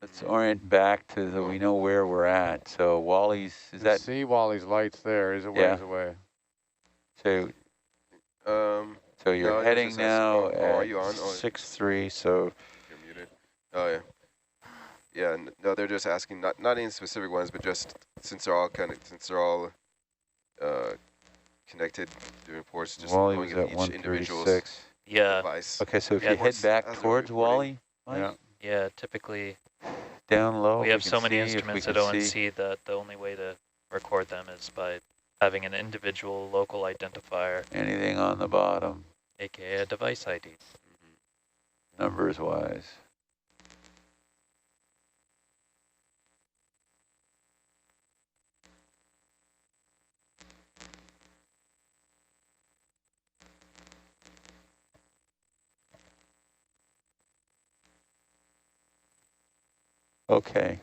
Let's orient back to we know where we're at. So Wally's, is that? See Wally's lights there. He's a ways away. So, Um, so you're no, heading now are at you on? 6-3, so. You're muted. Oh, yeah. Yeah, no, they're just asking, not any specific ones, but just since they're all connected to reports, just Wally going was at at each individual's 136. device. Okay, so if you head back towards Wally, Mike? Yeah, typically down low. we have so many instruments at ONC that the only way to record them is by having an individual local identifier. Anything on the bottom? AKA a device ID. Numbers wise. Okay.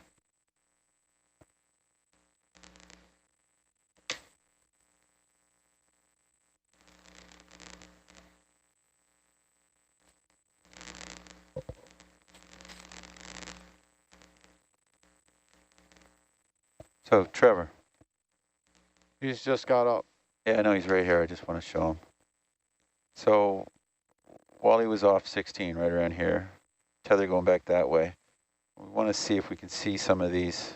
So, Trevor. He's just got up. Yeah, I know he's right here. I just want to show him. So, Wally was off 16 right around here. Tether going back that way. We want to see if we can see some of these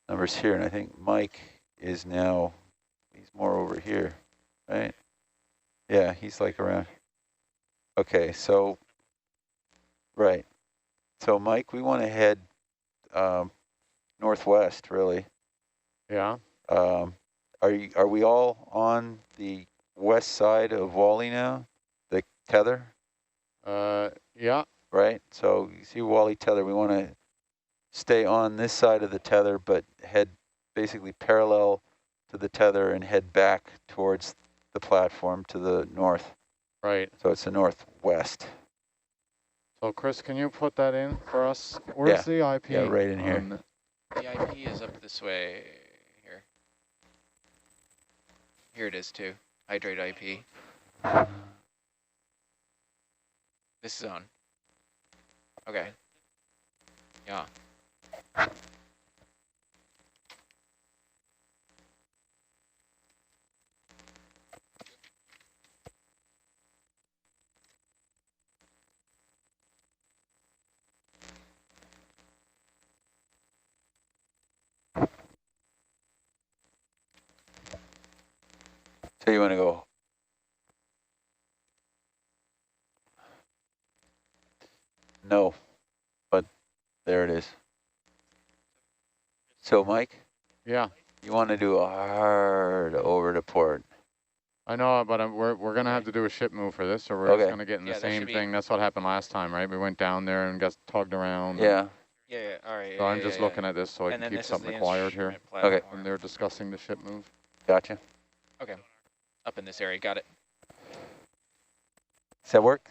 numbers here. And I think Mike is now, he's more over here, right? Yeah, he's like around. Okay, so, right. So, Mike, we want to head northwest, really. Yeah. Are we all on the west side of Wally now? The tether? Yeah. Right. So you see Wally tether. We want to stay on this side of the tether, but head basically parallel to the tether and head back towards the platform to the north. Right. So it's the northwest. So Chris, can you put that in for us? Where's the IP? Yeah, right in here. The IP is up this way here. Here it is too. Hydrate IP. This is on. Okay. Yeah. So you want to go? No, but there it is. So Mike? Yeah. You want to do a hard over to port. I know, but we're going to have to do a ship move for this, or we're just going to get in the same thing. That's what happened last time, right? We went down there and got tugged around. Yeah. Yeah, all right. So I'm just looking at this so I can keep something acquired here. Okay. When they're discussing the ship move. Gotcha. Okay. Up in this area, got it. Does that work?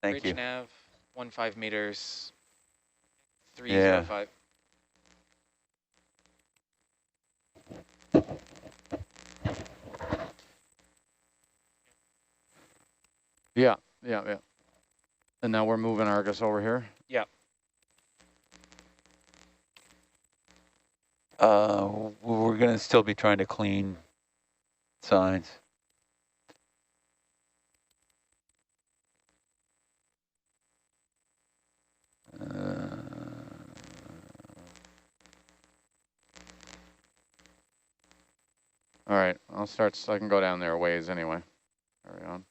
Thank you. Bridge nav, 15 meters, 305. Yeah. And now we're moving Argus over here? Yeah. We're going to still be trying to clean signs. All right, I'll start so I can go down there a ways anyway. Carry on.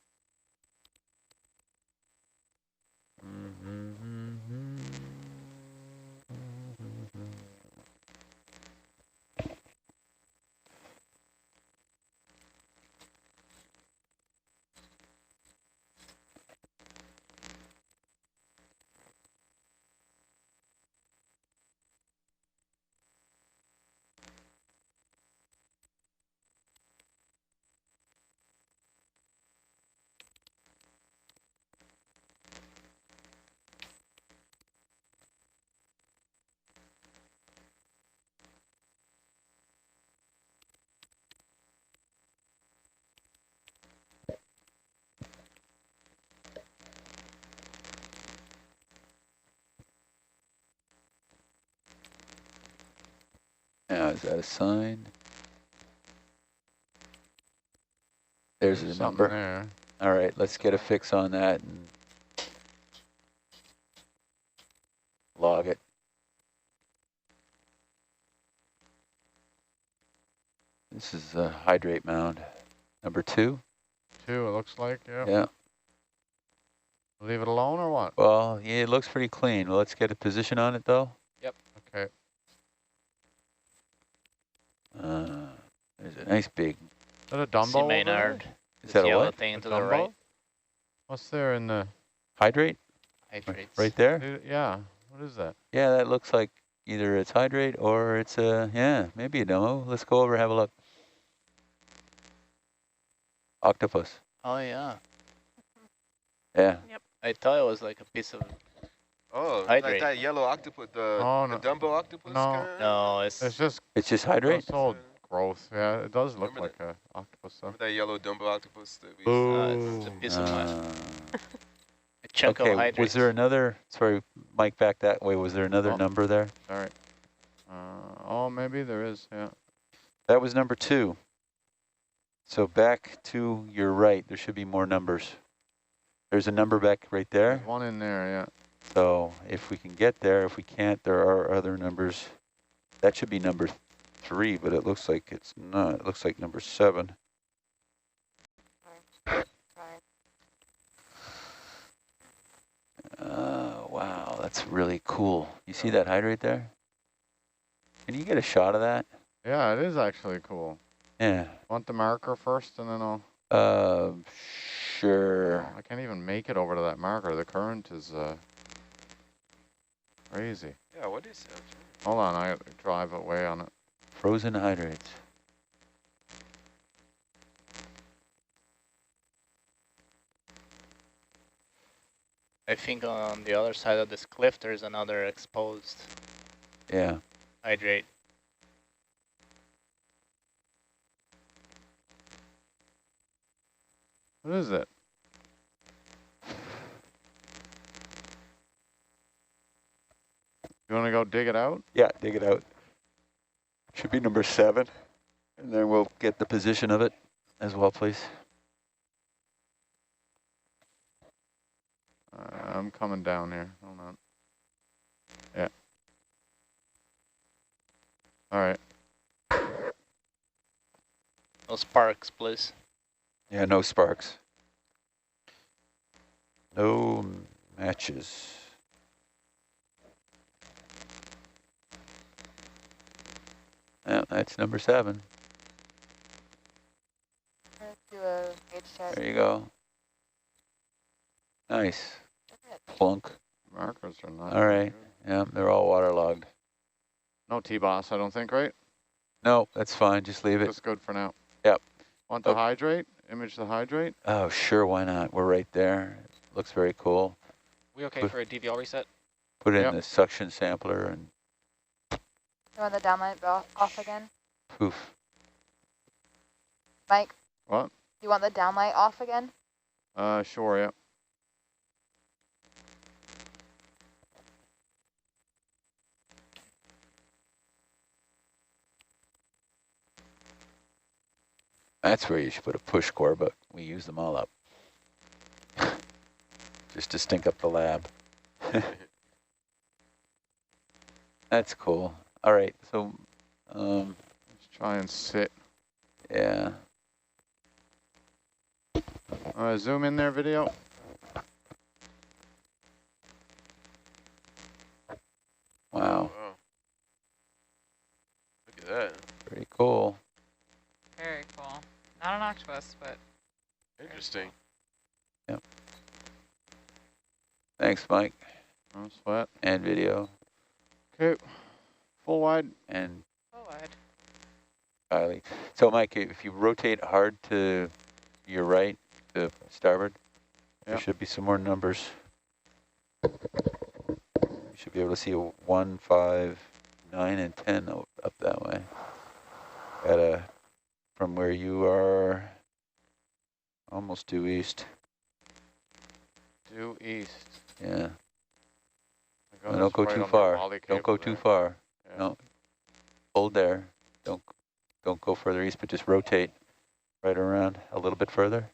Is that a sign? There's a something number. there. All right, let's get a fix on that and log it. This is a hydrate mound. Number 2? 2, it looks like, yeah. Yeah. Leave it alone or what? Well, yeah, it looks pretty clean. Well, let's get a position on it, though. Yep. Okay. There's a nice big... Is that a Dumbo See Maynard. Is that a yellow what? thing A to the Dumbo? right. What's there in the... Hydrate? Hydrates. Right there? Yeah, what is that? Yeah, that looks like either it's hydrate or it's a... Yeah, maybe a demo. Let's go over and have a look. Octopus. Oh yeah. Yeah. I thought it was like a piece of. Oh, Hydrate. like that yellow octopus, the no. Dumbo octopus? No. Kinda? No, It's just It's just hydrate? old growth. Yeah, it does look Remember like a octopus though. Remember that yellow Dumbo octopus that we It's a piece of a chunk of Okay, hydrates. was there another... Sorry, Mike, back that way. Was there another number there? Sorry. Oh, maybe there is, yeah. That was number 2. So back to your right, there should be more numbers. There's a number back right there. There's one in there, yeah. So if we can get there, if we can't, there are other numbers. That should be number 3, but it looks like it's not. It looks like number 7. Wow, that's really cool. You see that hydrate there? Can you get a shot of that? Yeah, it is actually cool. Yeah. Want the marker first and then I'll... Sure. Oh, I can't even make it over to that marker. The current is crazy. Yeah, what is that? Hold on, I drive away on it. Frozen hydrates. I think on the other side of this cliff, there's another exposed Yeah. hydrate. What is it? You want to go dig it out? Yeah, dig it out. Should be number 7. And then we'll get the position of it as well, please. I'm coming down here. Hold on. Yeah. All right. No sparks, please. Yeah, no sparks. No matches. Yeah, that's number 7. There you go. Nice. Plunk. Markers are not. All right. Yeah, they're all waterlogged. No T-boss, I don't think, right? No, that's fine. Just leave it. That's good for now. Yep. Want the hydrate? Image the hydrate? Oh, sure. Why not? We're right there. Looks very cool. We okay for a DVL reset? Put it in the suction sampler and You want the downlight off again? poof. Mike? What? You want the downlight off again? Sure, yeah. That's where you should put a push core, but we use them all up. Just to stink up the lab. That's cool. All right, so Let's try and sit. yeah. Zoom in there, video. Wow. Oh. Look at that. Pretty cool. Very cool. Not an octopus, but Interesting. Yep. Thanks, Mike. No sweat. And video. Okay. Full wide. And forward. Kylie. So, Mike, if you rotate hard to your right, to starboard, there should be some more numbers. You should be able to see 1, 5, 9, and 10 up that way. From where you are, almost due east. Due east. Yeah. I Don't go too far. Don't go too far. Yeah. No. Hold there. Don't go further east, but just rotate right around a little bit further.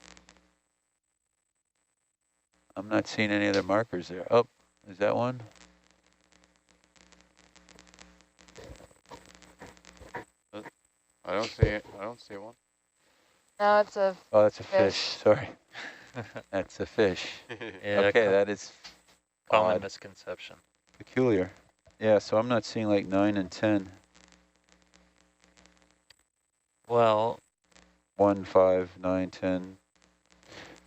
I'm not seeing any other markers there. Oh, is that one? I don't see it. I don't see one. No, it's a Oh, that's a fish. Sorry. That's a fish. Yeah, Okay, that is common odd. misconception. Peculiar. Yeah, so I'm not seeing like 9 and 10. Well, 1, 5, 9, 10.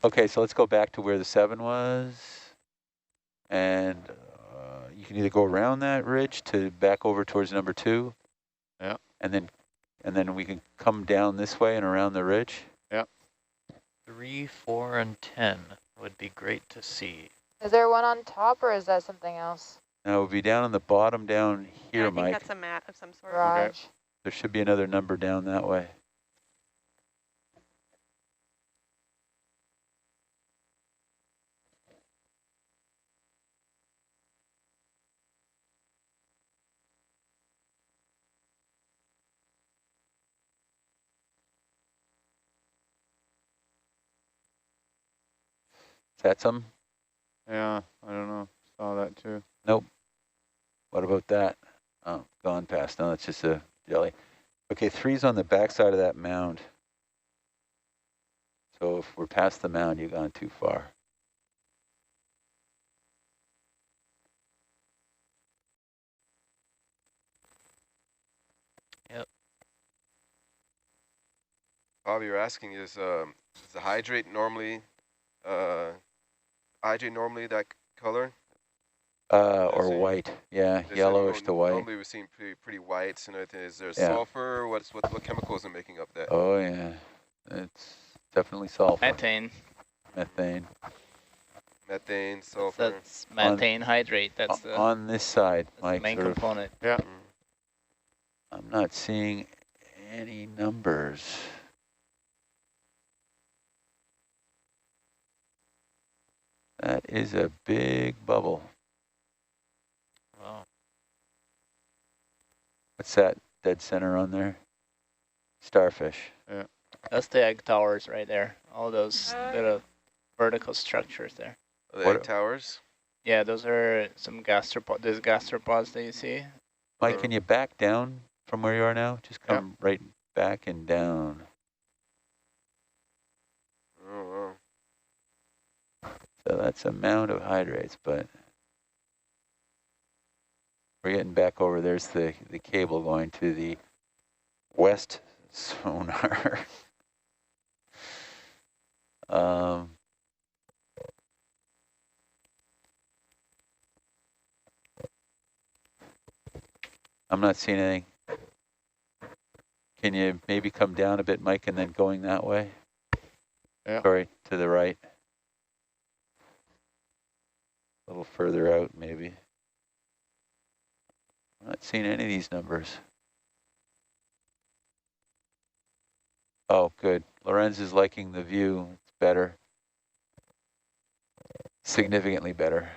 Okay, so let's go back to where the 7 was. And you can either go around that ridge to back over towards number 2. Yeah. And then we can come down this way and around the ridge. Yeah. 3, 4, and 10 would be great to see. Is there one on top, or is that something else? Now we'll be down on the bottom down here, I think Mike. that's a mat of some sort. Raj. Okay. There should be another number down that way. Is that some? Yeah, I don't know. Saw that too. Nope. What about that? Oh, gone past. No, that's just a jelly. Okay, 3's on the backside of that mound. So if we're past the mound, you've gone too far. Yep. Bob, you're asking, is the hydrate normally that color? Or white. Yeah, yellowish to white. Normally we've seen pretty whites and everything. Is there Yeah. sulfur? What chemicals are making up that? Oh yeah, it's definitely sulfur. Methane. Methane. Methane, sulfur. That's methane hydrate. That's the, on this side, that's Mike. the main Sort of, component. Yeah. I'm not seeing any numbers. That is a big bubble. Wow. What's that dead center on there? Starfish. Yeah. That's the egg towers right there. All those little vertical structures there. The egg towers? Yeah, those are some gastropods. There's gastropods that you see. Mike, can you back down from where you are now? Just come right back and down. Oh, wow. So that's a mound of hydrates, but we're getting back over. There's the cable going to the west sonar. I'm not seeing anything. Can you maybe come down a bit, Mike, and then going that way? Yeah. Sorry, to the right. A little further out, maybe. I'm not seeing any of these numbers. Oh, good. Lorenz is liking the view. It's better. Significantly better.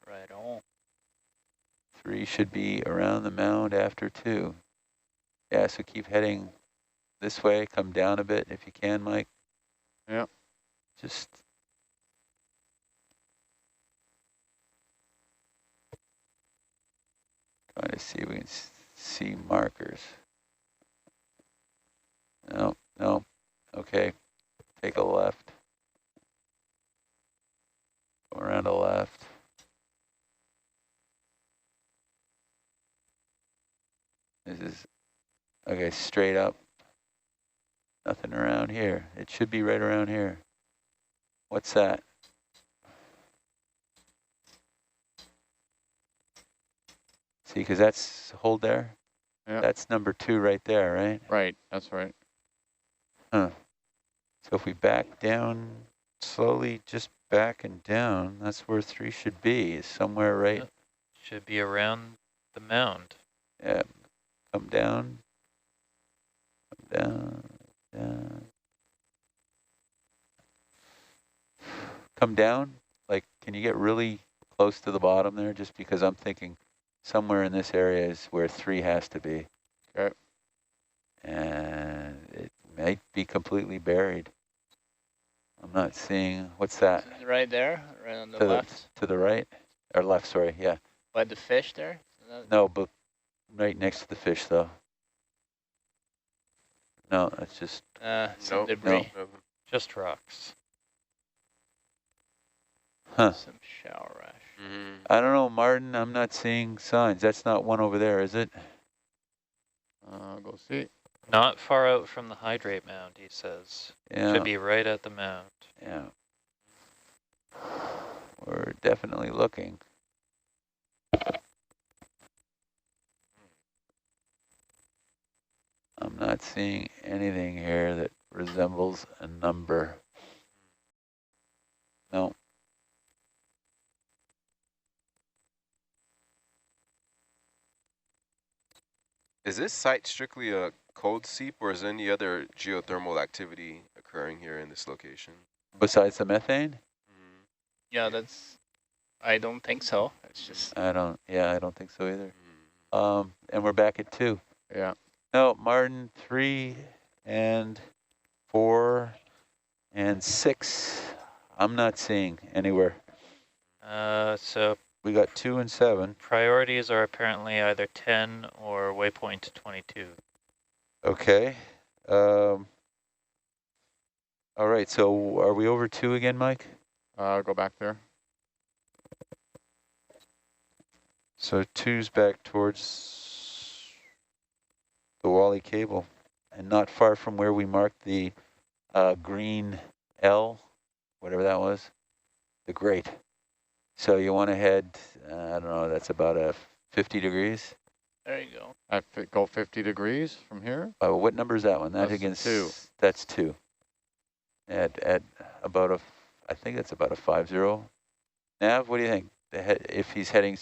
Right on. 3 should be around the mound after 2. Yeah, so keep heading this way. Come down a bit if you can, Mike. Yeah. Just trying to see if we can see markers. No, no. Okay. Take a left. Go around a left. This is, okay, straight up. Nothing around here. It should be right around here. What's that? See, because that's, hold there. Yeah. That's number 2 right there, right? Right, that's right. Huh. So if we back down slowly, just back and down, that's where 3 should be, is somewhere right. Yep. Should be around the mound. Yeah. Come down. Come down. Down. Come down. Like, can you get really close to the bottom there? Just because I'm thinking somewhere in this area is where 3 has to be. Okay. And it might be completely buried. I'm not seeing, what's that? Right there, right on the To left. To the right? Or left, sorry, yeah. By the fish there? No, but right next to the fish though. No, that's just some Nope. debris. Nope. Just rocks. huh. Some shower rash. I don't know, Martin, I'm not seeing signs. That's not one over there, is it? Go see. Not far out from the hydrate mound, he says. Yeah. Should be right at the mound. Yeah. We're definitely looking. I'm not seeing anything here that resembles a number. No. Is this site strictly a cold seep, or is there any other geothermal activity occurring here in this location? Besides the methane? Yeah, I don't think so. It's just. I don't think so either. And we're back at 2. Yeah. No, Martin, 3 and 4 and 6. I'm not seeing anywhere. So We got 2 and 7. priorities are apparently either 10 or waypoint 22. Okay. All right, so are we over 2 again, Mike? Go back there. So 2's back towards the Wally cable and not far from where we marked the green L, whatever that was, the grate. So you want to head, I don't know, that's about a 50 degrees. There you go. I go 50 degrees from here. What number is that one? That That's against 2. That's 2. At about a, I think that's about a 50. Nav, what do you think? If he's heading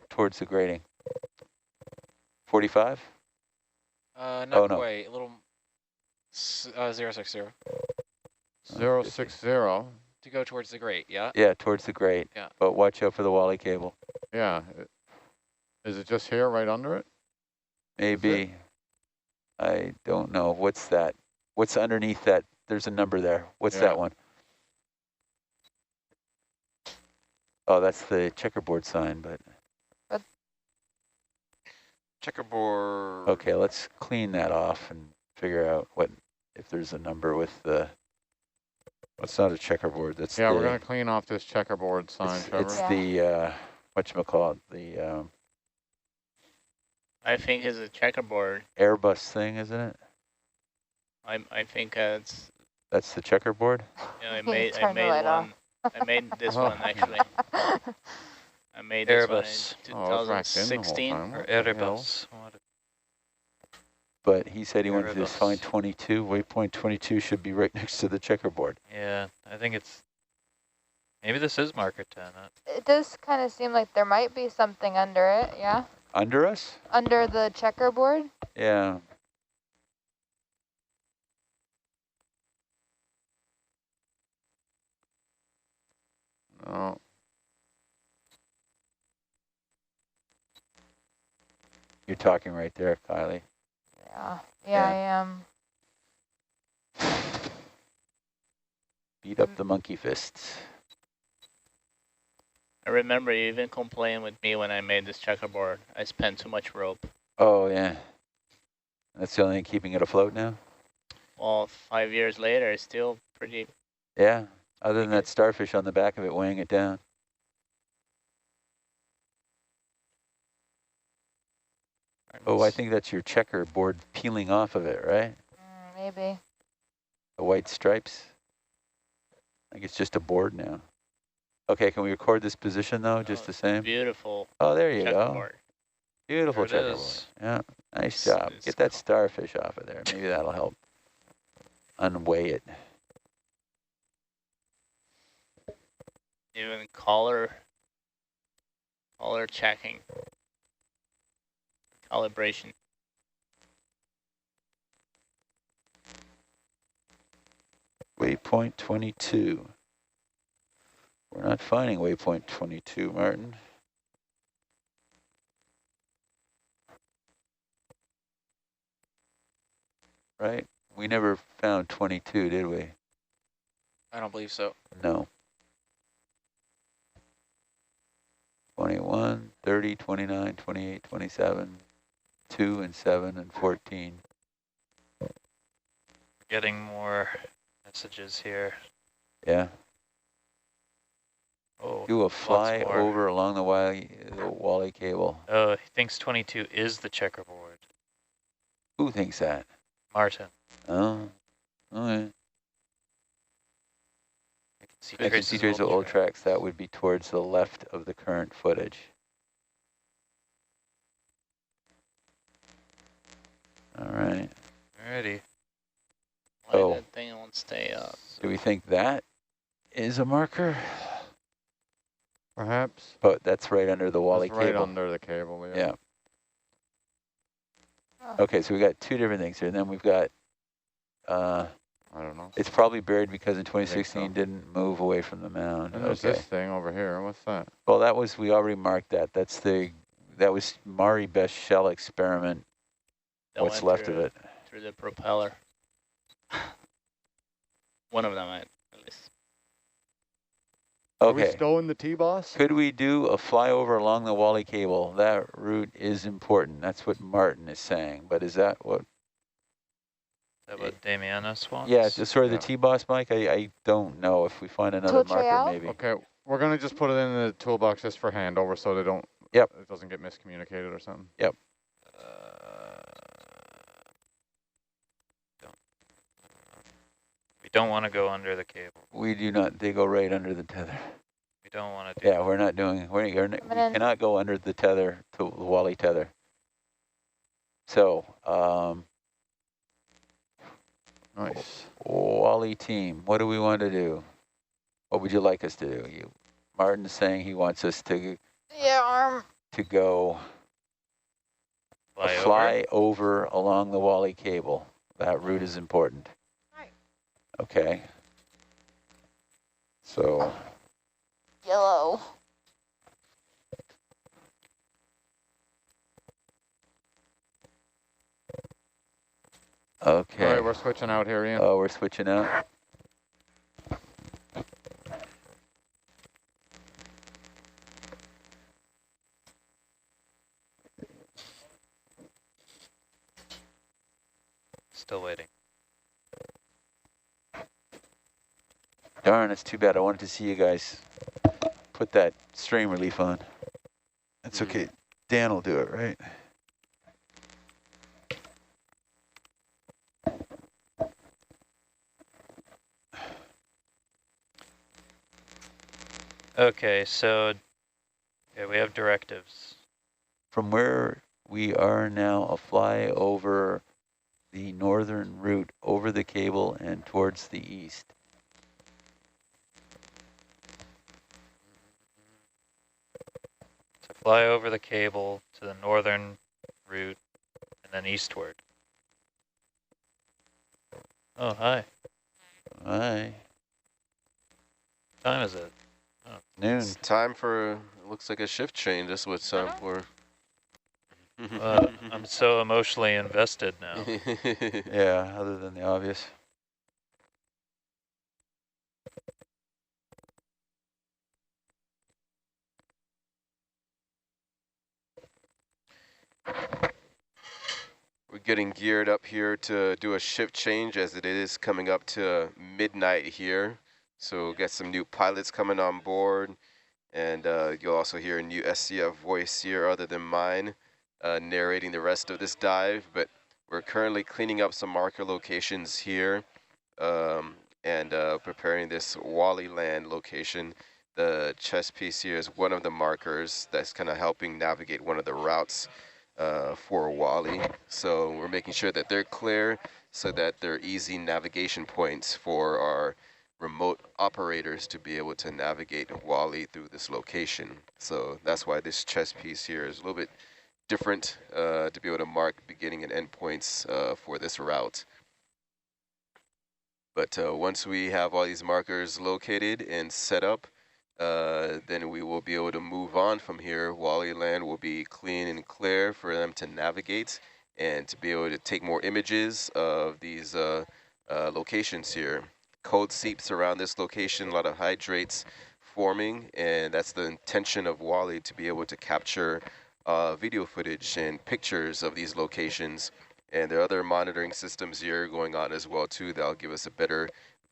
towards the grating, 45? Not Oh, no. quite. A little 060 060. to go towards the grate. Yeah. Yeah, towards the grate. Yeah. But watch out for the Wally cable. Yeah. Is it just here, right under it? Maybe. I don't know. What's that? What's underneath that? There's a number there. What's that one? Oh, that's the checkerboard sign, but. Checkerboard. Okay, let's clean that off and figure out if there's a number with the. It's not a checkerboard. That's we're gonna clean off this checkerboard sign, Trevor. It's the whatchamacallit, the I think it's a checkerboard. Airbus thing, isn't it? I think it's. That's the checkerboard. Yeah, I made one. I made this one actually. I made Airbus. this one in 2016. Or Airbus. But he said he wanted to find 22. Waypoint 22 should be right next to the checkerboard. Yeah, I think it's, maybe this is marker 10. It does kind of seem like there might be something under it, yeah? Under us? Under the checkerboard? Yeah. No. You're talking right there, Kylie. Yeah, I am. Beat up the monkey fists. I remember you even complained with me when I made this checkerboard. I spent too much rope. Oh, yeah. That's the only thing keeping it afloat now? Well, 5 years later, it's still pretty... Yeah, other than that starfish on the back of it weighing it down. Oh, I think that's your checkerboard peeling off of it, right? Maybe. The white stripes. I think it's just a board now. Okay, can we record this position though, just the same? Beautiful. Oh, there you checkerboard. go. Beautiful There it checkerboard. is. Yeah, nice job. Get that starfish off of there. Maybe that'll help unweigh it. Even color checking. Calibration. Waypoint 22. We're not finding waypoint 22, Martin. right? We never found 22, did we? I don't believe so. No. 21, 30, 29, 28, 27, 2 and 7 and 14. Getting more messages here. Yeah. Oh, Do a fly over along the Wally cable. Oh, he thinks 22 is the checkerboard. Who thinks that? Martin. Oh, okay. I can see traces of old tracks. That would be towards the left of the current footage. All right. Alrighty. Why that thing won't stay up? Do we think that is a marker? Perhaps. But that's right under the Wally cable. Right cable. under the cable, yeah. Yeah. Okay, so we got two different things here. And then we've got, I don't know. It's probably buried because in 2016 didn't move away from the mound. And there's this thing over here. What's that? Well, that was, we already marked that. That was Mari Best shell experiment. That What's left of it? Through the propeller. One of them, at least. Okay. Are we still in the T-boss? Could we do a flyover along the Wally cable? That route is important. That's what Martin is saying. But is that what? Is that what Damianos wants? Yeah, just sort of the T-boss, Mike. I don't know if we find another marker, maybe. Okay, we're gonna just put it in the toolbox just for handover, so they don't. Yep. It doesn't get miscommunicated or something. Yep. We don't want to go under the cable. We do not. They go right under the tether. We don't want to do. Yeah, we're not doing. We cannot go under the tether to the Wally tether. So, nice. Wally team, what do we want to do? What would you like us to do? Martin's saying he wants us to go fly over along the Wally cable. That route is important. Okay. So. Yellow. Okay. All right, we're switching out here, Ian. Oh, we're switching out. Still waiting. Darn, it's too bad. I wanted to see you guys put that strain relief on. That's okay. Dan will do it, right? Okay, so we have directives. From where we are now, a fly over the northern route, over the cable and towards the east. So fly over the cable to the northern route and then eastward. Oh, hi. Hi. What time is it? Oh. Noon. It's time for, looks like a shift change. That's what it's time for. I'm so emotionally invested now. Yeah, other than the obvious. We're getting geared up here to do a shift change as it is coming up to midnight here. So we'll get some new pilots coming on board, and you'll also hear a new SCF voice here other than mine narrating the rest of this dive. But we're currently cleaning up some marker locations here and preparing this Wally land location. The chess piece here is one of the markers that's kind of helping navigate one of the routes for Wally. So we're making sure that they're clear so that they're easy navigation points for our remote operators to be able to navigate Wally through this location. So that's why this chess piece here is a little bit different to be able to mark beginning and end points for this route. But once we have all these markers located and set up, then we will be able to move on from here. Wally land will be clean and clear for them to navigate, and to be able to take more images of these locations here. Cold seeps around this location, a lot of hydrates forming, and that's the intention of Wally, to be able to capture video footage and pictures of these locations. And there are other monitoring systems here going on as well too that'll give us a better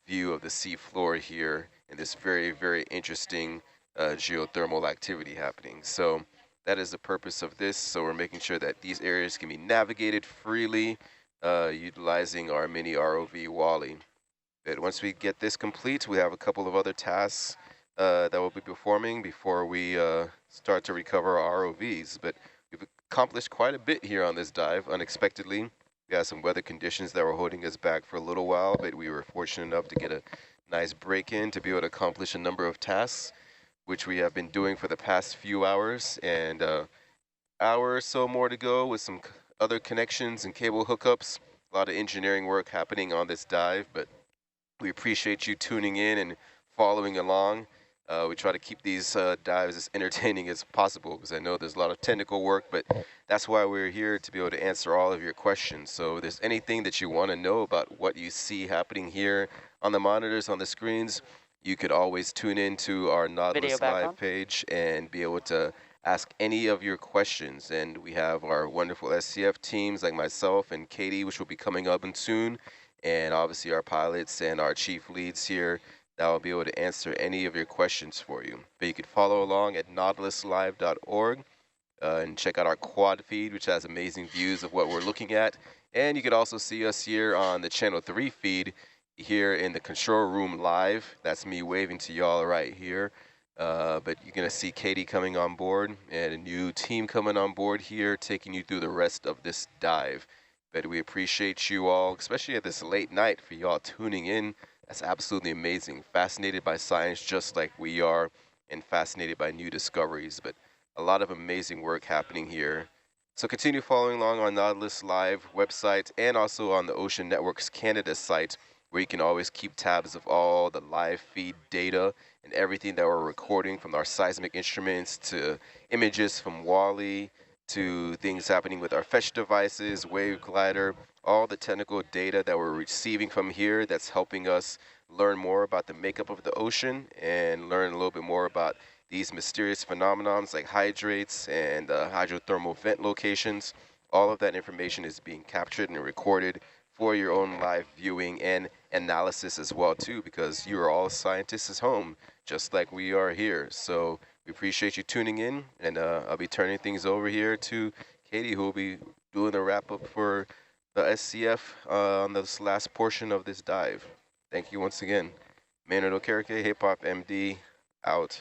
view of the sea floor here and this very, very interesting geothermal activity happening. So that is the purpose of this. So we're making sure that these areas can be navigated freely utilizing our mini ROV Wally. But once we get this complete, we have a couple of other tasks that we'll be performing before we start to recover our ROVs. But we've accomplished quite a bit here on this dive unexpectedly. We had some weather conditions that were holding us back for a little while, but we were fortunate enough to get a nice break in to be able to accomplish a number of tasks, which we have been doing for the past few hours, and hour or so more to go with some other connections and cable hookups. A lot of engineering work happening on this dive, but we appreciate you tuning in and following along. We try to keep these dives as entertaining as possible because I know there's a lot of technical work, but that's why we're here, to be able to answer all of your questions. So if there's anything that you want to know about what you see happening here on the monitors, on the screens, you could always tune into our Nautilus Live page and be able to ask any of your questions. And we have our wonderful SCF teams like myself and Katie, which will be coming up soon, and obviously our pilots and our chief leads here that will be able to answer any of your questions for you. But you could follow along at nautiluslive.org and check out our quad feed, which has amazing views of what we're looking at. And you could also see us here on the Channel 3 feed here in the control room live. That's me waving to y'all right here. But you're going to see Katie coming on board and a new team coming on board here, taking you through the rest of this dive. But we appreciate you all, especially at this late night, for y'all tuning in. That's absolutely amazing. Fascinated by science just like we are, and fascinated by new discoveries. But a lot of amazing work happening here. So continue following along on Nautilus Live website and also on the Ocean Networks Canada site, where you can always keep tabs of all the live feed data and everything that we're recording, from our seismic instruments to images from Wally to things happening with our fetch devices, wave glider, all the technical data that we're receiving from here that's helping us learn more about the makeup of the ocean and learn a little bit more about these mysterious phenomenons like hydrates and hydrothermal vent locations. All of that information is being captured and recorded for your own live viewing and analysis as well too, because you are all scientists at home, just like we are here. So we appreciate you tuning in, and I'll be turning things over here to Katie, who will be doing the wrap up for the SCF on this last portion of this dive. Thank you once again. Maynard Okereke, Hip Hop MD, out.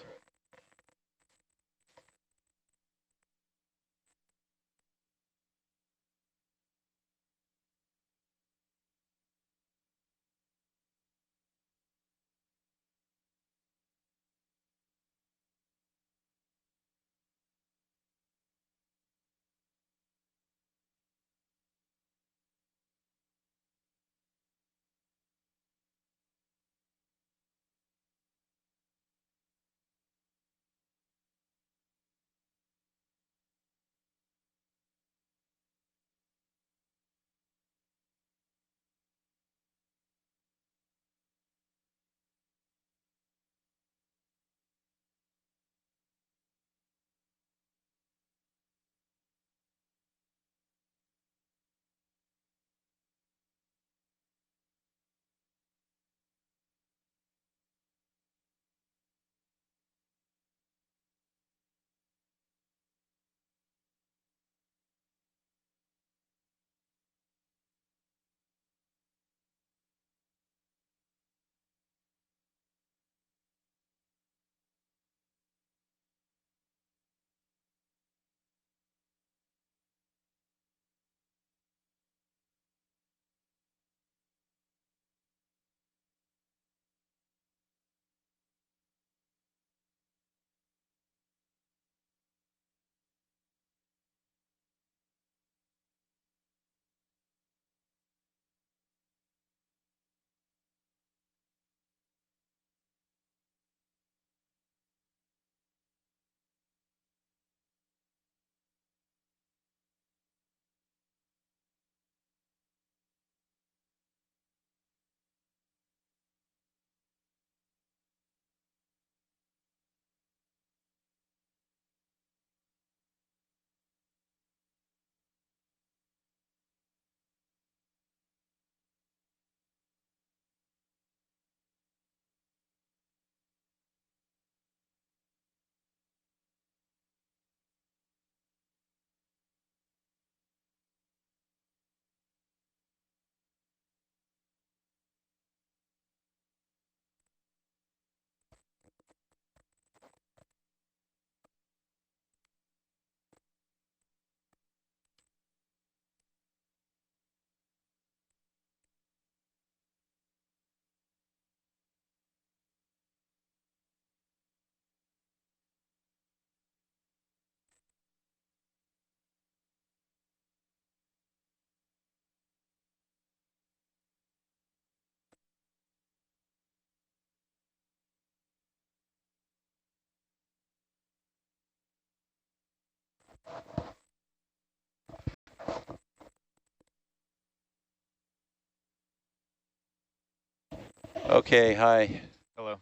Okay, hi. Hello.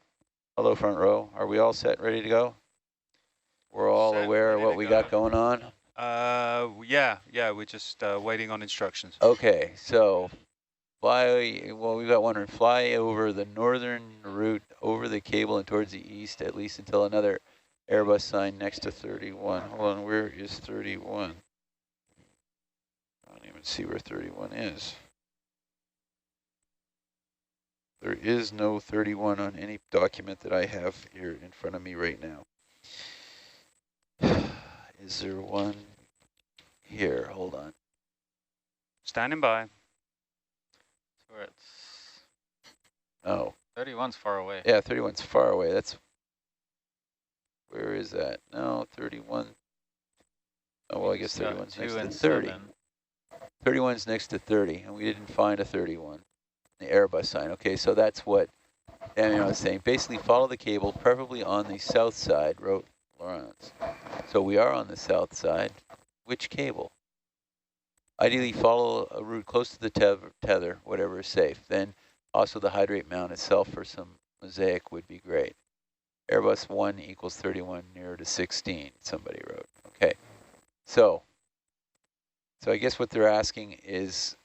Hello, front row. Are we all set, ready to go? We're all Set, aware of ready what to we go. got going on? Yeah, we're just waiting on instructions. Okay, so we've got one, fly over the northern route over the cable and towards the east, at least until another Airbus sign next to 31. Hold on, where is 31? I don't even see where 31 is. There is no 31 on any document that I have here in front of me right now. Is there one here? Hold on. Standing by. So we're at Oh. 31's far away. Yeah, 31's far away. Where is that? No, 31. Oh, well, I guess 31's next to 30. 31's next to 30, and we didn't find a 31. The Airbus sign. Okay, so that's what Daniel was saying. Basically, follow the cable, preferably on the south side, wrote Lawrence. So we are on the south side. Which cable? Ideally, follow a route close to the tether, whatever is safe. Then also the hydrate mount itself for some mosaic would be great. Airbus 1 equals 31 near to 16, somebody wrote. Okay, so I guess what they're asking is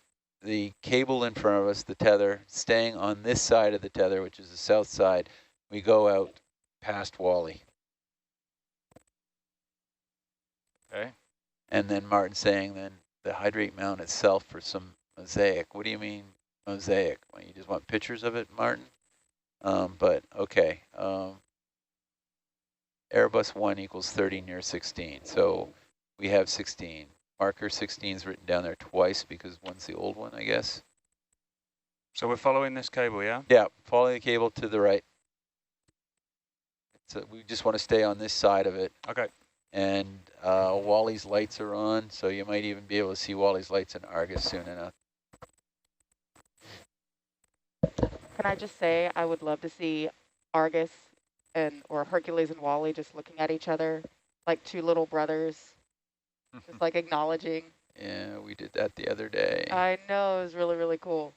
the cable in front of us, the tether, staying on this side of the tether, which is the south side. We go out past Wally. Okay. And then Martin saying then the hydrate mount itself for some mosaic. What do you mean mosaic? Well, you just want pictures of it, Martin? But okay. Airbus 1 equals 30 near 16. So we have 16. Marker 16 is written down there twice because one's the old one, I guess. So we're following this cable, yeah? Yeah, following the cable to the right. So we just want to stay on this side of it. Okay. And Wally's lights are on, so you might even be able to see Wally's lights in Argus soon enough. Can I just say I would love to see Argus or Hercules and Wally just looking at each other like two little brothers, just like acknowledging. Yeah, we did that the other day. I know, it was really, really cool.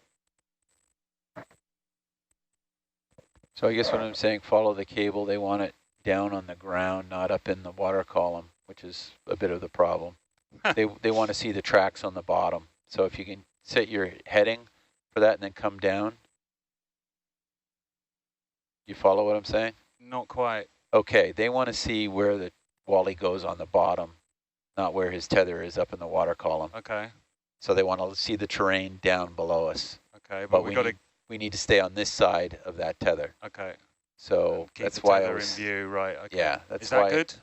So I guess what I'm saying, follow the cable. They want it down on the ground, not up in the water column, which is a bit of the problem. They want to see the tracks on the bottom. So if you can set your heading for that and then come down. You follow what I'm saying? Not quite. Okay, they want to see where the Wally goes on the bottom, not where his tether is up in the water column. Okay. So they want to see the terrain down below us. Okay, but we need to stay on this side of that tether. Okay. So that's why I was in view, right? Okay. Yeah, that's is why. Is that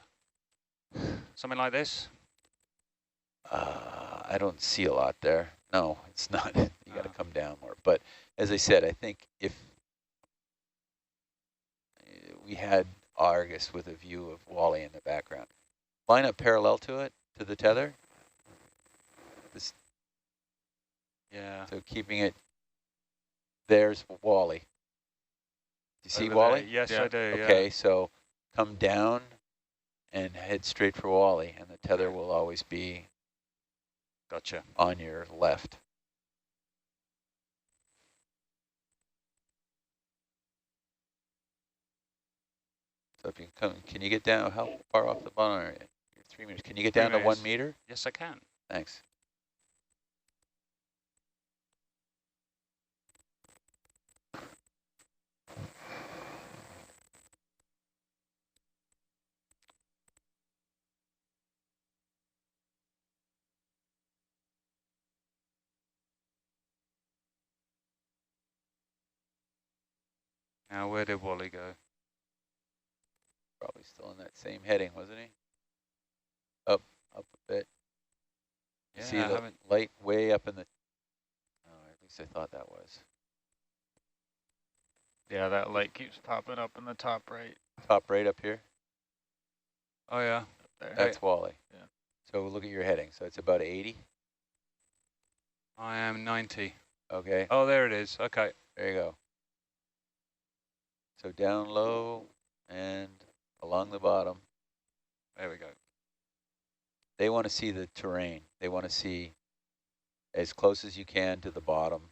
good? Something like this? I don't see a lot there. No, it's not. You got to come down more. But as I said, I think if we had Argus with a view of Wally in the background, line up parallel to it, to the tether. Yeah. So keeping it, there's Wally. Do you see Wally? There. Yes, I do. Okay, so come down and head straight for Wally, and the tether will always be on your left. So if you can you get down, how far off the bottom are you? You're 3 meters. Can you get down to 1 meter? Yes, I can. Thanks. Now, where did Wally go? Probably still in that same heading, wasn't he? Up a bit. You see the light way up in the, at least I thought that was. Yeah, that light keeps popping up in the top right. Top right up here? Oh, yeah. That's Wally. Yeah. So look at your heading. So it's about 80? I am 90. Okay. Oh, there it is. Okay. There you go. So down low and along the bottom. There we go. They want to see the terrain. They want to see as close as you can to the bottom.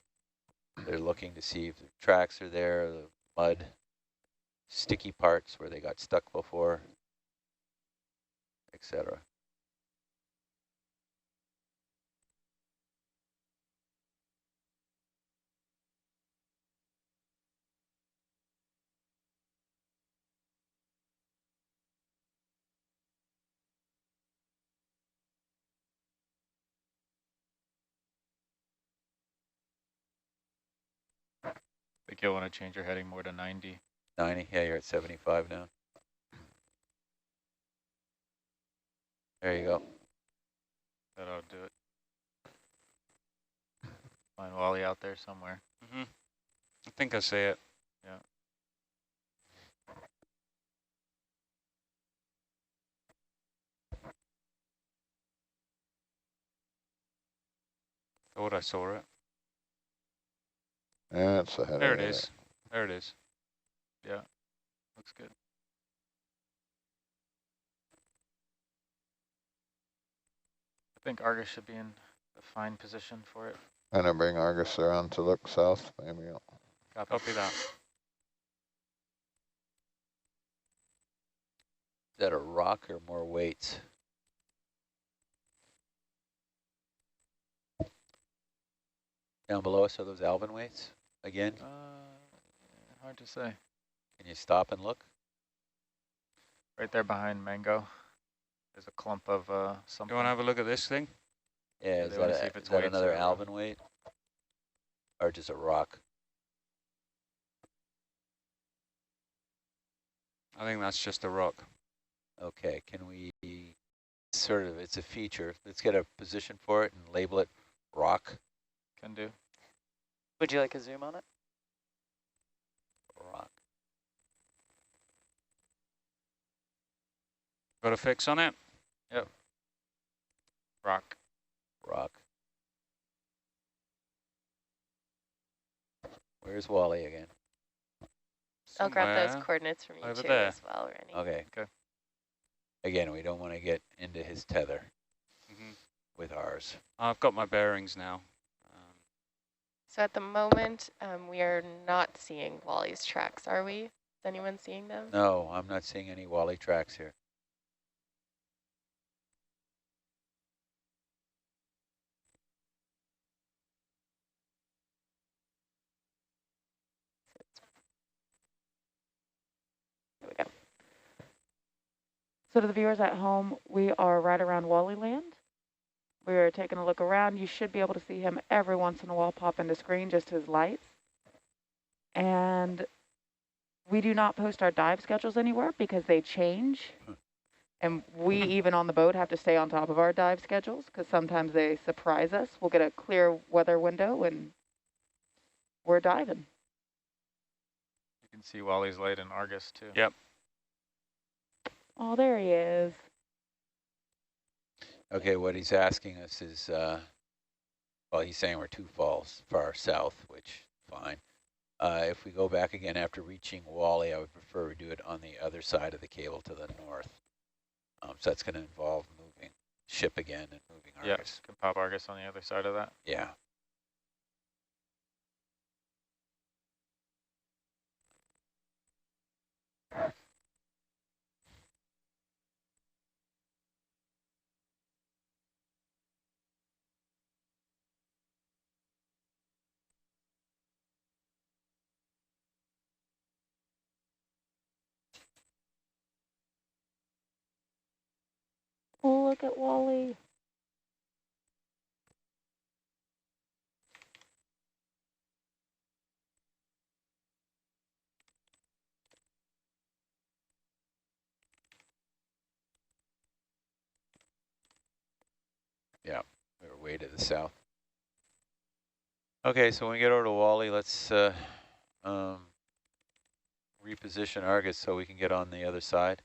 They're looking to see if the tracks are there, the mud, sticky parts where they got stuck before, etc. I think you'll want to change your heading more to 90. 90, yeah, you're at 75 now. There you go. That ought to do it. Find Wally out there somewhere. I think I see it. Yeah. Thought I saw it. Yeah, it's ahead. There it is. There it is. Yeah, looks good. I think Argus should be in a fine position for it. And I bring Argus around to look south, maybe. Copy that. Is that a rock or more weights? Down below us are those Alvin weights again? Hard to say. Can you stop and look? Right there behind Mango. There's a clump of something. You want to have a look at this thing? Yeah, is that another Alvin weight? Or just a rock? I think that's just a rock. Okay, can we sort of, it's a feature. Let's get a position for it and label it rock. Can do. Would you like a zoom on it? Rock. Got a fix on it? Yep. Rock. Rock. Where's Wally again? I'll grab Somewhere those coordinates from you over too there. as well, Rennie. Okay. Okay. Again, we don't want to get into his tether with ours. I've got my bearings now. So at the moment, we are not seeing Wally's tracks, are we? Is anyone seeing them? No, I'm not seeing any Wally tracks here. Here we go. So to the viewers at home, we are right around Wally Land. We're taking a look around. You should be able to see him every once in a while pop into screen, just his lights. And we do not post our dive schedules anywhere because they change. And we, even on the boat, have to stay on top of our dive schedules because sometimes they surprise us. We'll get a clear weather window and we're diving. You can see Wally's light in Argus too. Yep. Oh, there he is. Okay, what he's asking us is, well, he's saying we're too far south, which, fine. If we go back again after reaching Wally, I would prefer we do it on the other side of the cable to the north. So that's going to involve moving ship again and moving Argus. Yes, can pop Argus on the other side of that. Yeah. Oh, look at Wally. Yeah, we're way to the south. Okay, so when we get over to Wally, let's reposition Argus so we can get on the other side.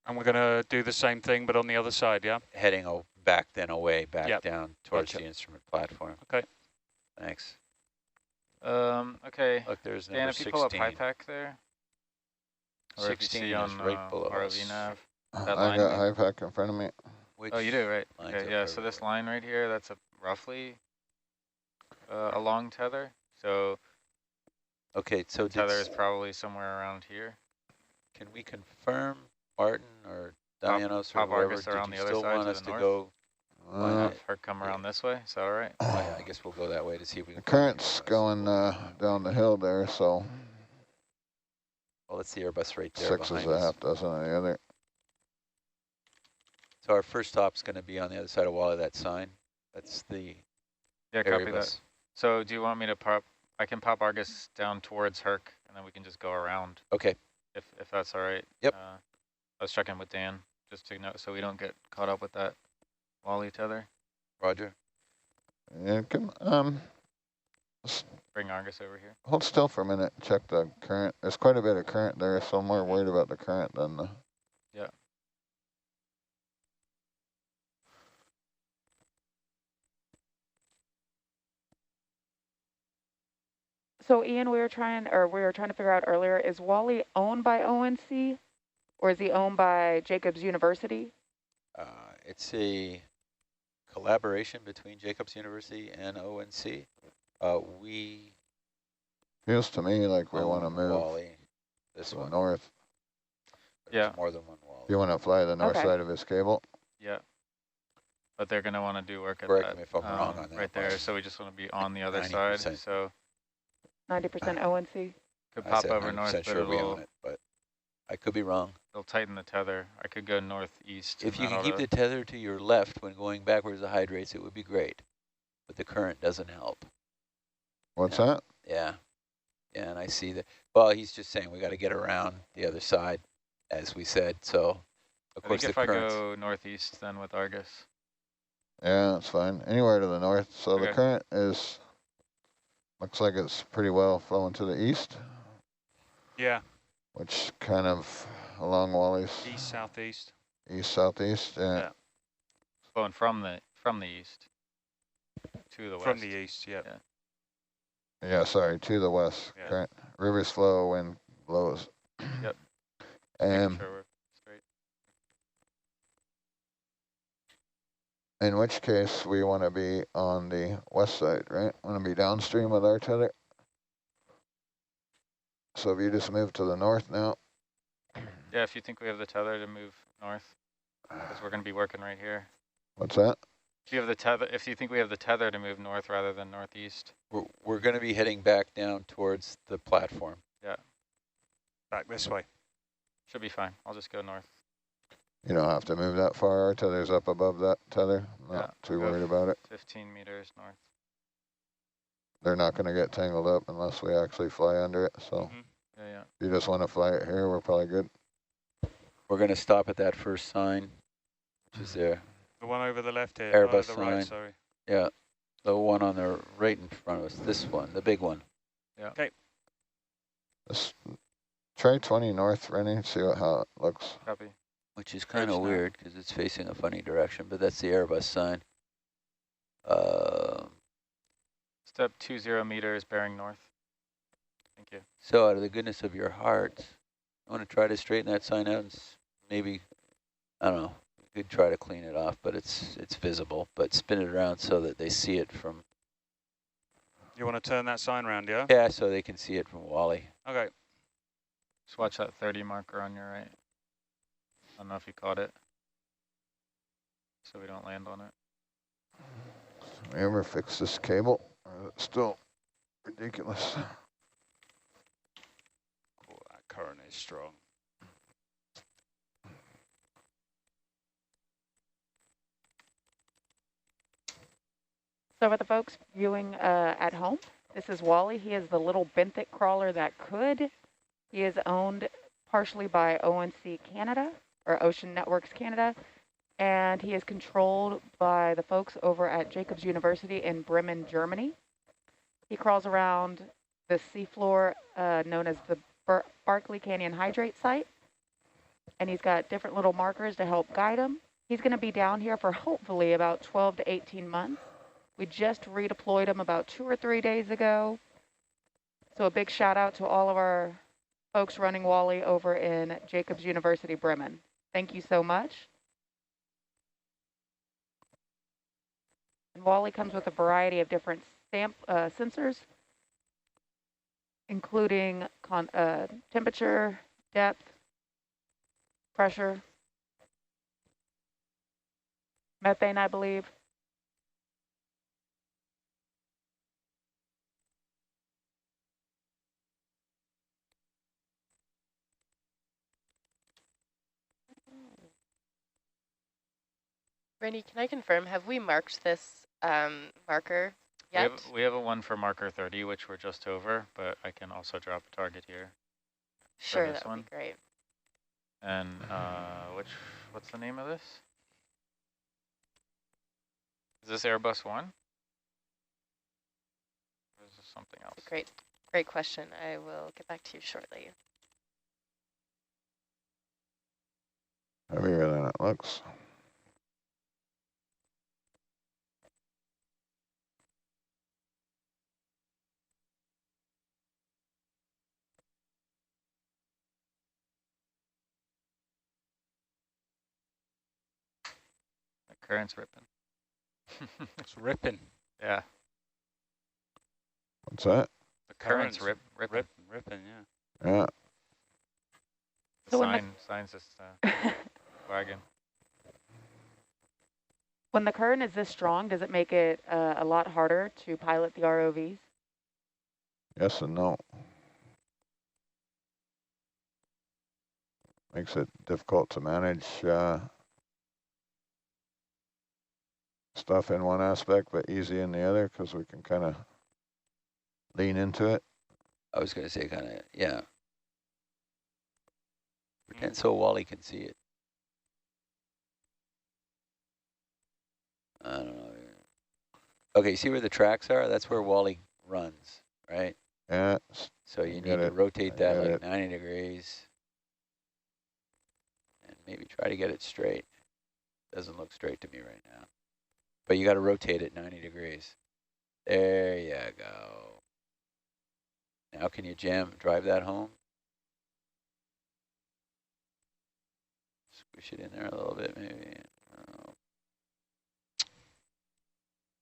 And we're going to do the same thing, but on the other side, yeah? Heading back then away, back down towards Gotcha. the instrument platform. Okay. Thanks. Okay. Look, there's Dan, number if you pull up 16. high pack there. Or 16 if you see is on right below ROV us. nav. I got high pack in front of me. Which oh, you do, right? lines Okay, up yeah, so this line right here, that's a roughly a long tether. So okay, so the tether is probably somewhere around here. can we confirm, Martin or Damianos or whoever, Argus are on did the you other still side want to us the to north? go? Have her come around this way, is that all right? Oh yeah, I guess we'll go that way to see if we can. The current's going down the hill there, so. Well, let's see Airbus right there 6 behind is a us. half dozen on the other. So our first stop's going to be on the other side of Wally, that sign. That's the copy Airbus. That. So do you want me to pop, I can pop Argus down towards Herc, and then we can just go around. Okay. If that's all right. Yep. I was checking with Dan, just to know, so we don't get caught up with that Wally tether. Roger. Yeah, bring Argus over here. Hold still for a minute, check the current. There's quite a bit of current there, so I'm more worried about the current than the... Yeah. So Ian, we were trying to figure out earlier, is Wally owned by ONC or is he owned by Jacobs University? It's a collaboration between Jacobs University and ONC. We feels to me like we want to move Wally, this one north. Yeah. More than one Wally. You want to fly the north side of his cable? Yeah. But they're going to want to do work Correct at that, me if I'm wrong on that. Right there, so we just want to be on the other 90%. side. So 90% ONC. Could pop over north, but sure we own it, but I could be wrong. It'll tighten the tether. I could go northeast. If you can keep the tether to your left when going backwards the hydrates, it would be great. But the current doesn't help. What's that? Yeah. Yeah, and I see that. Well, he's just saying we got to get around the other side, as we said. So, of course, if I go northeast, then with Argus. Yeah, that's fine. Anywhere to the north. So the current is, looks like it's pretty well flowing to the east. Yeah. Which kind of along Wally's. East, southeast. East, southeast, yeah. Flowing from the east to the west. From the east, yeah. Yeah, sorry, to the west. Yeah. Current. Rivers flow, wind blows. Yep. And sure we're straight. In which case we want to be on the west side, right? Want to be downstream with our tether. So if you just move to the north now. Yeah, if you think we have the tether to move north, because we're going to be working right here. What's that? If you have the tether, if you think we have the tether to move north rather than northeast. We're going to be heading back down towards the platform. Yeah. Back this way. Should be fine. I'll just go north. You don't have to move that far. Our tether's up above that tether. Not too worried about it. 15 meters north. They're not going to get tangled up unless we actually fly under it. So Yeah. if you just want to fly it here, we're probably good. We're going to stop at that first sign, which is there. The one over the left here. Airbus the sign. right, sorry. Yeah, the one on the right in front of us. This one, the big one. Yeah. Okay. Let's try 20 north, Rennie, see how it looks. Copy. Which is kind of weird because it's facing a funny direction, but that's the Airbus sign. Step 20 meters bearing north. Thank you. So out of the goodness of your heart, I want to try to straighten that sign out and maybe, I don't know, we could try to clean it off, but it's visible, but spin it around so that they see it from... You want to turn that sign around, yeah? Yeah, so they can see it from Wally. Okay. Just watch that 30 marker on your right. I don't know if you caught it. So we don't land on it. We ever fix this cable? It's still ridiculous. Oh, that current is strong. So for the folks viewing at home, this is Wally. He is the little benthic crawler that could. He is owned partially by ONC Canada, or Ocean Networks Canada, and he is controlled by the folks over at Jacobs University in Bremen, Germany. He crawls around the seafloor known as the Barkley Canyon Hydrate Site, and he's got different little markers to help guide him. He's going to be down here for hopefully about 12 to 18 months. We just redeployed him about 2 or 3 days ago. So a big shout out to all of our folks running Wally over in Jacobs University, Bremen. Thank you so much. And Wally comes with a variety of different sensors, including temperature, depth, pressure, methane, I believe. Randy, can I confirm, have we marked this marker yet? We have a one for marker 30, which we're just over, but I can also drop a target here. Sure, that would be great. And what's the name of this? Is this Airbus 1? Or is this something else? Great question. I will get back to you shortly. Heavier than it looks. The current's ripping. It's ripping. Yeah. What's that? The current's ripping, yeah. Yeah. So signs just wagon. When the current is this strong, does it make it a lot harder to pilot the ROVs? Yes and no. Makes it difficult to manage stuff in one aspect, but easy in the other, because we can kind of lean into it. I was going to say kind of, yeah. Pretend so Wally can see it. I don't know. Okay, see where the tracks are? That's where Wally runs, right? Yeah. So you need to rotate that like 90 degrees. And maybe try to get it straight. Doesn't look straight to me right now. But you got to rotate it 90 degrees. There you go. Now can you drive that home? Squish it in there a little bit, maybe.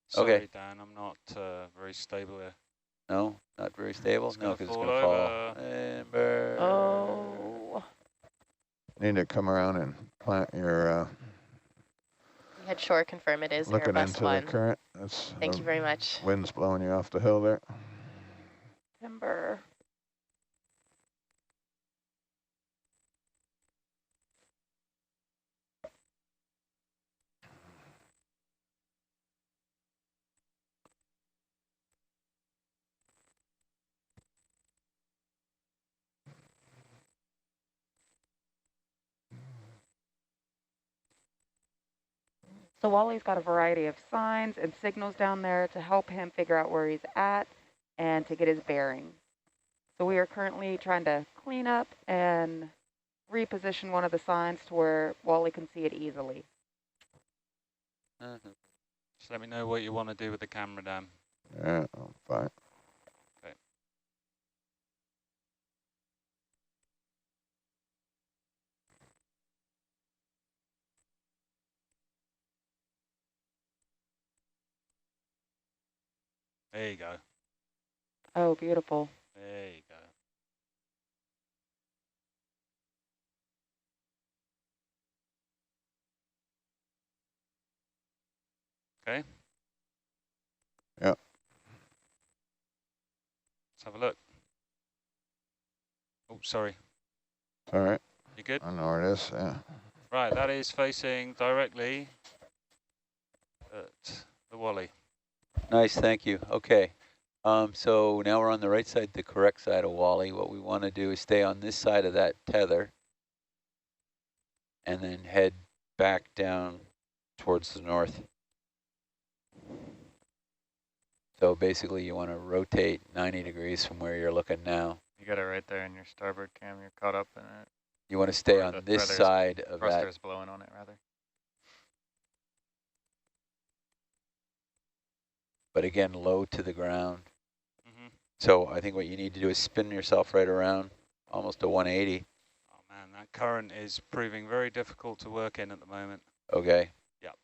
Sorry, Okay. Dan, I'm not very stable here. No, not very stable? No, because it's going to fall. Amber. Oh. Need to come around and plant your... We had Shore confirm it is looking Airbus into 1. the current. Thank you very much. Wind's blowing you off the hill there. Timber. So Wally's got a variety of signs and signals down there to help him figure out where he's at and to get his bearing. So we are currently trying to clean up and reposition one of the signs to where Wally can see it easily. Just let me know what you want to do with the camera, Dan. Yeah, I'm fine. Okay. There you go. Oh, beautiful. There you go. Okay. Yep. Let's have a look. Oh, sorry. All right. You good? I know where it is, yeah. Right, that is facing directly at the Wally. Nice, thank you. Okay. So now we're on the right side, the correct side of Wally. What we want to do is stay on this side of that tether and then head back down towards the north. So basically you want to rotate 90 degrees from where you're looking now. You got it right there in your starboard cam. You're caught up in it. You want to stay on this side of that. Thruster's blowing on it, rather. But again, low to the ground. So I think what you need to do is spin yourself right around, almost a 180. Oh man, that current is proving very difficult to work in at the moment. Okay. Yep.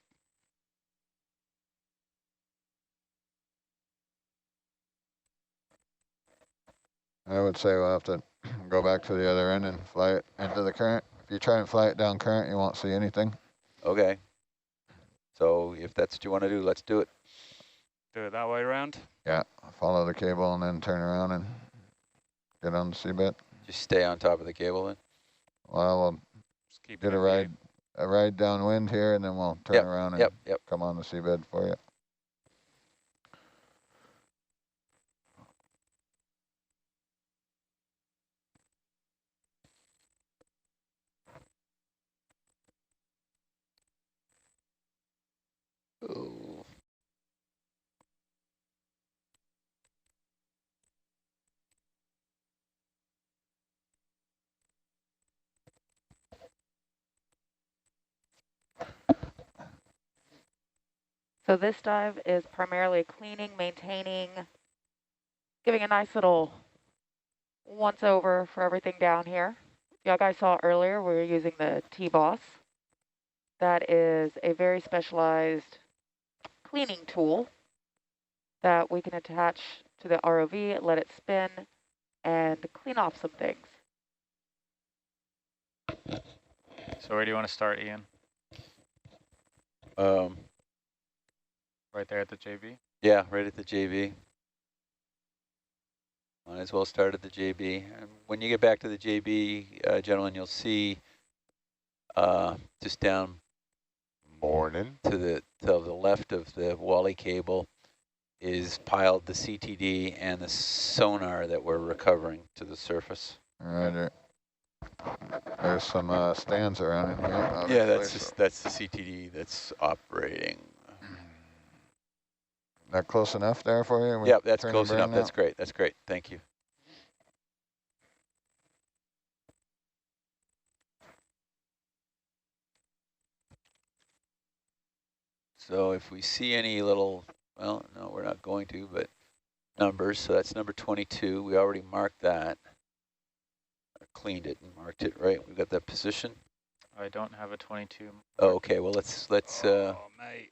I would say we'll have to go back to the other end and fly it into the current. If you try and fly it down current, you won't see anything. Okay. So if that's what you want to do, let's do it. Do it that way around? Yeah, follow the cable and then turn around and get on the seabed. Just stay on top of the cable then? Well, we'll Just keep get a ride downwind here, and then we'll turn around and come on the seabed for you. Ooh. So this dive is primarily cleaning, maintaining, giving a nice little once over for everything down here. Y'all guys saw earlier we were using the T-Boss. That is a very specialized cleaning tool that we can attach to the ROV, let it spin, and clean off some things. So where do you want to start, Ian? Right there at the JB? Yeah, right at the JB. Might as well start at the JB. And when you get back to the JB, gentlemen, you'll see just down to the left of the Wally cable is piled the CTD and the sonar that we're recovering to the surface. Right. There's some stands around in here. Yeah, that's the CTD that's operating. That close enough there for you? Yeah, that's close enough. That's great. That's great. Thank you. So if we see any little, well, no, we're not going to, but numbers. So that's number 22. We already marked that. Or cleaned it and marked it, right? We got that position. I don't have a 22. Oh, okay. Well, let's. Oh, mate,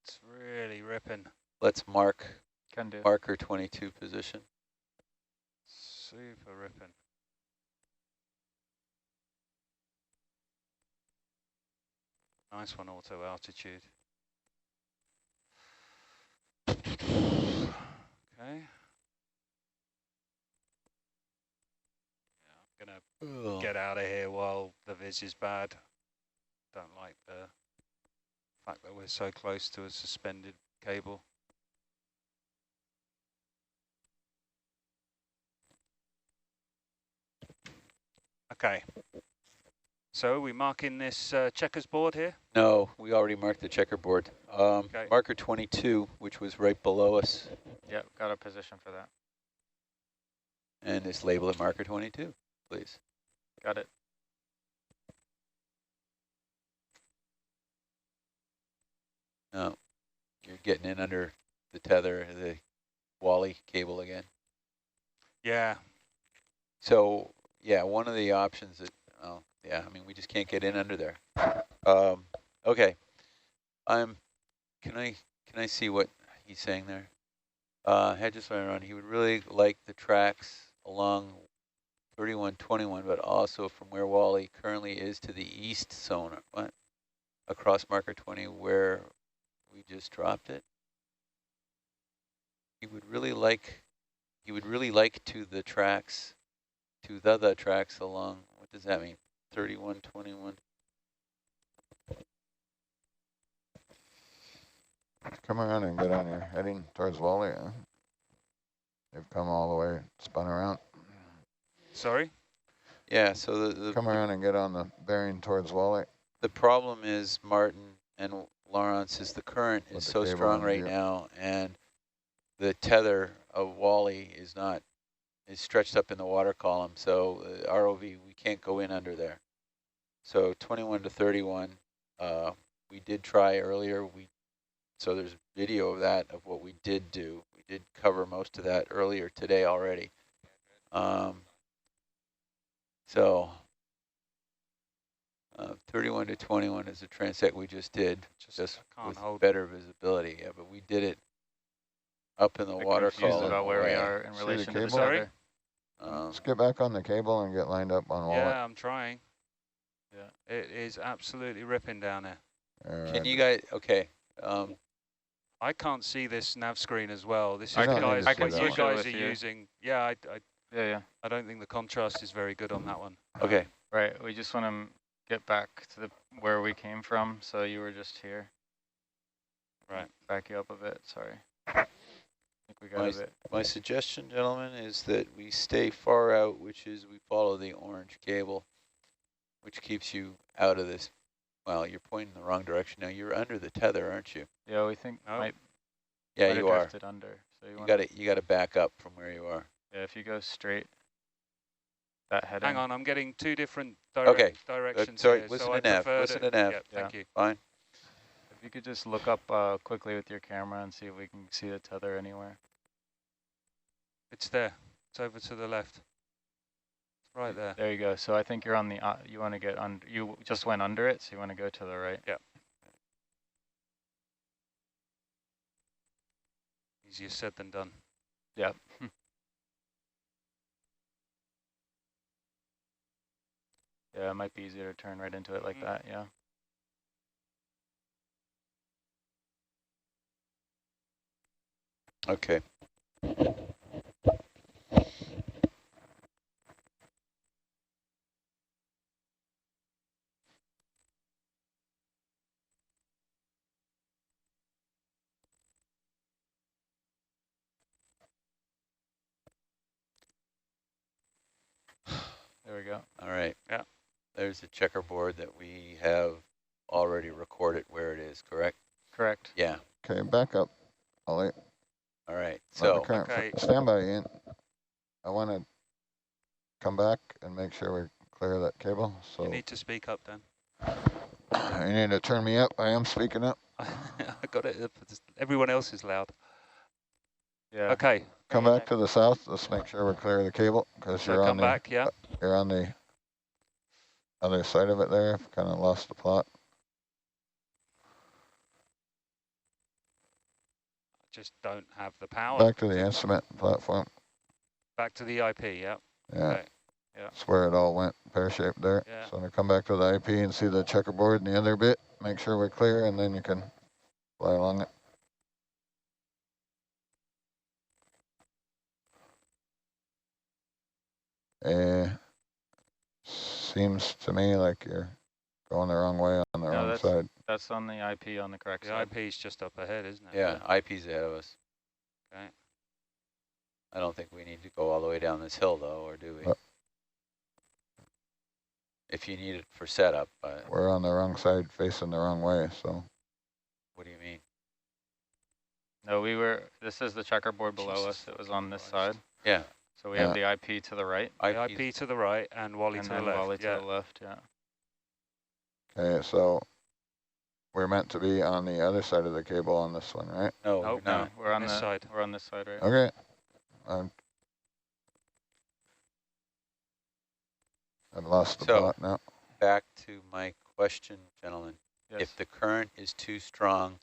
it's really ripping. Let's mark Can do. marker 22 position. Super ripping. Nice one, auto altitude. Okay. Yeah, I'm gonna get out of here while the vis is bad. Don't like the fact that we're so close to a suspended cable. Okay. So are we marking this checkers board here? No, we already marked the checkerboard. Okay. Marker 22, which was right below us. Yep, got a position for that. And just label it marker 22, please. Got it. No, you're getting in under the tether, the Wally cable again. Yeah. So, yeah, one of the options that, oh, yeah, I mean, we just can't get in under there. Okay. Can I see what he's saying there? Had just went around. He would really like the tracks along 3121, but also from where Wally currently is to the east sonar. What? Across marker 20 where we just dropped it. He would really like to the tracks, to the tracks along, what does that mean? 3121. Come around and get on your heading towards Wally. They've come all the way, spun around. Sorry? Yeah, so the come around and get on the bearing towards Wally. The problem is, Martin and Lawrence, is the current is so strong right now, and the tether of Wally is stretched up in the water column. So ROV, we can't go in under there. So 21 to 31, we did try earlier. So there's video of that, of what we did do. We did cover most of that earlier today already. So 31 to 21 is a transect we just did, just with better visibility. Yeah, but we did it up in the water column. About where we are in relation to the tether. Let's get back on the cable and get lined up on Wallet. Yeah, I'm trying. Yeah, it is absolutely ripping down there. Can you guys, okay. I can't see this nav screen as well. This is I the can guys, see what that you one. guys are using. Yeah, Yeah. I don't think the contrast is very good on that one. Okay. Right, we just want to get back to the where we came from, so you were just here. Right. Back you up a bit, sorry. I think we got a bit. My suggestion, gentlemen, is that we stay far out, which is we follow the orange cable, which keeps you out of this. Well, you're pointing in the wrong direction now. You're under the tether, aren't you? Yeah, we think might you are. drifted under. So you got to back up from where you are. Yeah, if you go straight, that heading. Hang on, I'm getting two different directions sorry, here, listen so to nav. Listen to nav. Yeah, thank you. Fine. If you could just look up quickly with your camera and see if we can see the tether anywhere. It's there. It's over to the left. It's right there. There you go. So I think you're on the, you want to get under, you just went under it, so you want to go to the right. Yeah. Easier said than done. Yep. Yeah, it might be easier to turn right into it like that, yeah. Okay. There we go. All right. Yeah. There's a checkerboard that we have already recorded where it is, correct? Correct. Yeah. Okay, back up, Ollie. All right. So, okay. Stand by, Ian. I want to come back and make sure we clear that cable. So You need to speak up, Dan. You need to turn me up. I am speaking up. I got it. Everyone else is loud. Yeah. Okay. Come back to the south. Let's make sure we're clear of the cable because So you're come on the back, yeah. You're on the other side of it there. I've kind of lost the plot. Just don't have the power. Back to the instrument platform. Back to the IP, yeah. Yeah. Okay. Yeah. That's where it all went pear-shaped there. Yeah. So I'm going to come back to the IP and see the checkerboard and the other bit. Make sure we're clear, and then you can fly along it. Seems to me like you're going the wrong way on the wrong side. That's on the IP on the correct side. The IP's just up ahead, isn't it? Yeah, IP's ahead of us. Okay. I don't think we need to go all the way down this hill, though, or do we? If you need it for setup. We're on the wrong side, facing the wrong way, so. What do you mean? No, this is the checkerboard below us. It was on this side. Yeah. So we have the IP to the right. The IP to the right and Wally to the left. Wally to the left, yeah. Okay, so we're meant to be on the other side of the cable on this one, right? No, nope, no. We're on this side. We're on this side, right? Okay. I've lost the plot now. Back to my question, gentlemen. Yes. If the current is too strong